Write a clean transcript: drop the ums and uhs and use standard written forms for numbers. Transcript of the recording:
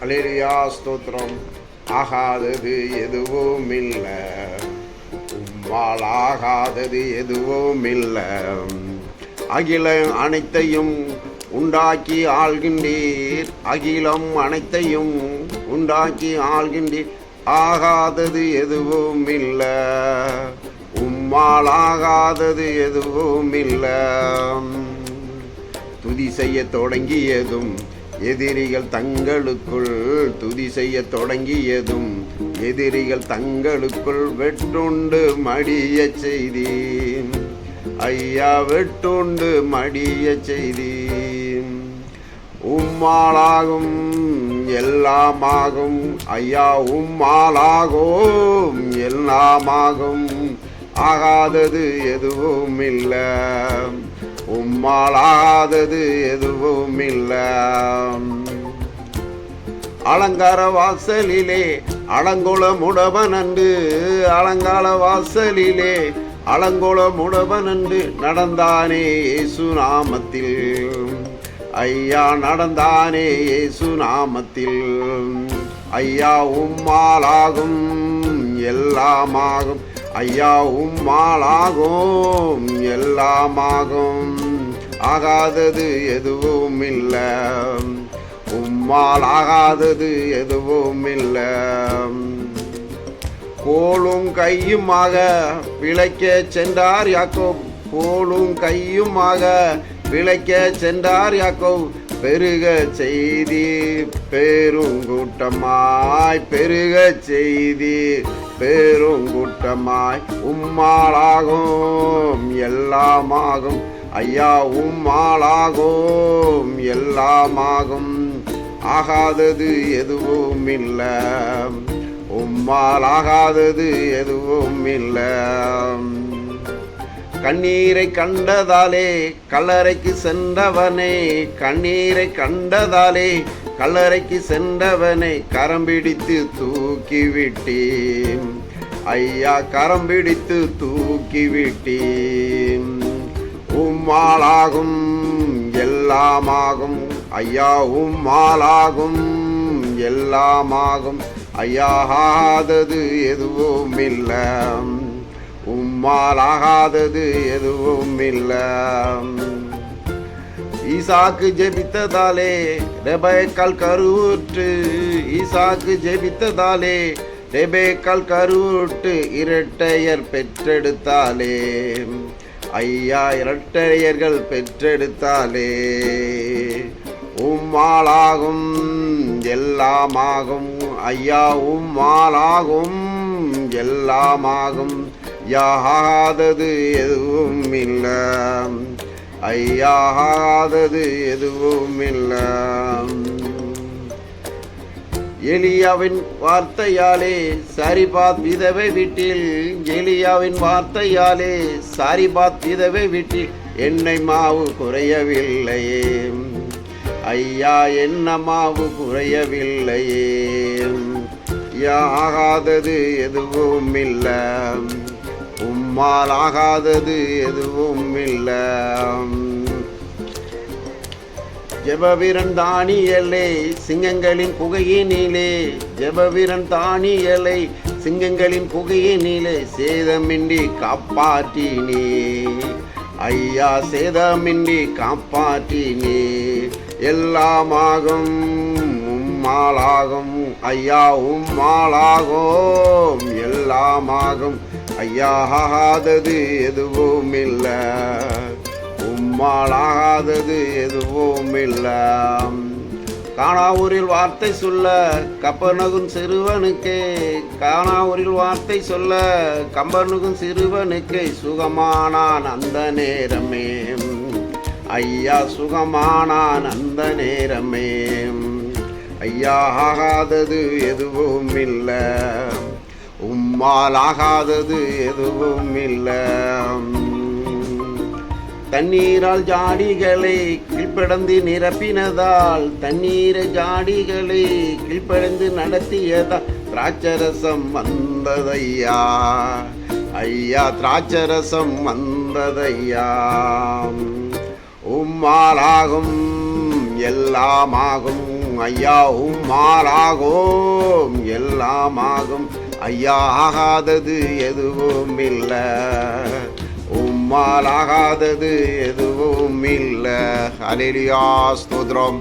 அல்லேலூயா ஸ்தோத்திரம். ஆகாதது எதுவும் இல்லை, உம்மால் ஆகாதது எதுவும் இல்லை. அகிலம் அனைத்தையும் உண்டாக்கி ஆள்கின்றீர், அகிலம் அனைத்தையும் உண்டாக்கி ஆள்கின்றீர். ஆகாதது எதுவும் இல்லை, உம்மால் ஆகாதது எதுவும் இல்லை. துதி செய்ய தொடங்கியதும் எதிரிகள் தங்களுக்குள், துதி செய்ய தொடங்கியதும் எதிரிகள் தங்களுக்குள் வெட்டுண்டு மடிய செய்தி. ஐயா வெட்டுண்டு மடிய செய்தி. உம்மாலாகும் எல்லாமாகும் ஐயா, உம்மாலாகும் எல்லாமாகும். ஆகாதது எதுவும் இல்லை, உம்மால் ஆகாதது எதுவும் இல்லை. அலங்கார வாசலிலே அலங்கோலமுடவனன்று, அலங்கார வாசலிலே அலங்கோலமுடவனன்று நடந்தானே இயேசு நாமத்தில். ஐயா நடந்தானே இயேசு நாமத்தில். ஐயா உம்மாலாகும் எல்லாமாகும் ஐயா, உம்மாலாகும் எல்லாமாகும். ஆகாதது எதுவும் இல்லை, உம்மால் ஆகாதது எதுவும் இல்லை. கோலும் கையுமாக பிழைக்க சென்றார் யாக்கோப், கோலும் கையுமாக பிழைக்க சென்றார் யாக்கோப். பெருக செய்தி பெருங்கூட்டமாய், பெருக செய்தி பெருங்கூட்டமாய். உம்மாலாகும் எல்லாமாகும் ஐயா, உம்மாலாகும் எல்லாமாகும். ஆகாதது எதுவும் இல்லை, உம்மால் ஆகாதது எதுவும் இல்லை. கண்ணீரை கண்டதாலே கல்லறைக்கு சென்றவனே, கண்ணீரை கண்டதாலே கல்லறைக்கு சென்றவனை கரம் பிடித்து தூக்கிவிட்டேன். ஐயா கரம் பிடித்து தூக்கிவிட்டேன். உம்மாலாகும் எல்லாமாகும் ஐயா, உம்மாலாகும் எல்லாமாகும். ஐயா ஆகாதது எதுவும் இல்லை, உம்மால் ஆகாதது எதுவும் இல்லை. ஈசாக்கு ஜெபித்ததாலே ரெபேக்காள் கருவுற்று, ஈசாக்கு ஜெபித்ததாலே ரெபேக்காள் கருவுற்று இரட்டையர் பெற்றெடுத்தாலே. ஐயா இரட்டையர்கள் பெற்றெடுத்தாலே. உம்மாலாகும் எல்லாமாகும் ஐயா, உம்மாலாகும் எல்லாமாகும். யாகாதது எதுவும் இல்லை ஐயா, ஆகாதது எதுவும் இல்லை. எலியாவின் வார்த்தையாலே சரிபாத் விதவை வீட்டில், எலியாவின் வார்த்தையாலே சரிபாத் விதவை வீட்டில் எண்ணெய் மாவு குறையவில்லையே. ஐயா என்ன மாவு குறையவில்லையே. ஆகாதது எதுவும் இல்லை, உம்மால் ஆகாதது எதுவும் இல்லை. ஜெபவீரன் தானியேலை சிங்கங்களின் குகையினிலே, ஜெபவீரன் தானியேலை சிங்கங்களின் குகையினிலே சேதமின்றி காப்பாற்றினே. ஐயா சேதமின்றி காப்பாற்றினே. எல்லாமாகும் உம்மாலாகும் ஐயா, உம்மாலாகும் எல்லாமாகும். ஐயா ஆகாதது எதுவும் இல்லை, உம்மால் ஆகாதது எதுவும் இல்லை. கானாவூரில் வார்த்தை சொல்ல கப்பர்நகும் சிறுவனுக்கே, கானாவூரில் வார்த்தை சொல்ல கம்பர்நகும் சிறுவனுக்கே சுகமானான் அந்த நேரமே. ஐயா சுகமானான் அந்த நேரமே. ஐயா ஆகாதது எதுவும் இல்லை, உம்மால் ஆகாதது எதுவும் இல்லை. தண்ணீரால் ஜாடிகளை கீழ்ப்படந்து நிரப்பினதால், தண்ணீரை ஜாடிகளை கீழ்ப்படந்து நடத்தியதால் திராட்சரசம் வந்ததையா. ஐயா திராட்சரசம் வந்ததையா. உம்மாலாகும் எல்லாமாகும் ஐயா உம்மாலாகும் எல்லாம் ஆகும் ஐயா ஆகாதது எதுவும் இல்லை உம்மாலாகாதது எதுவும் இல்லை. ஹல்லேலூயா ஸ்தோத்திரம்.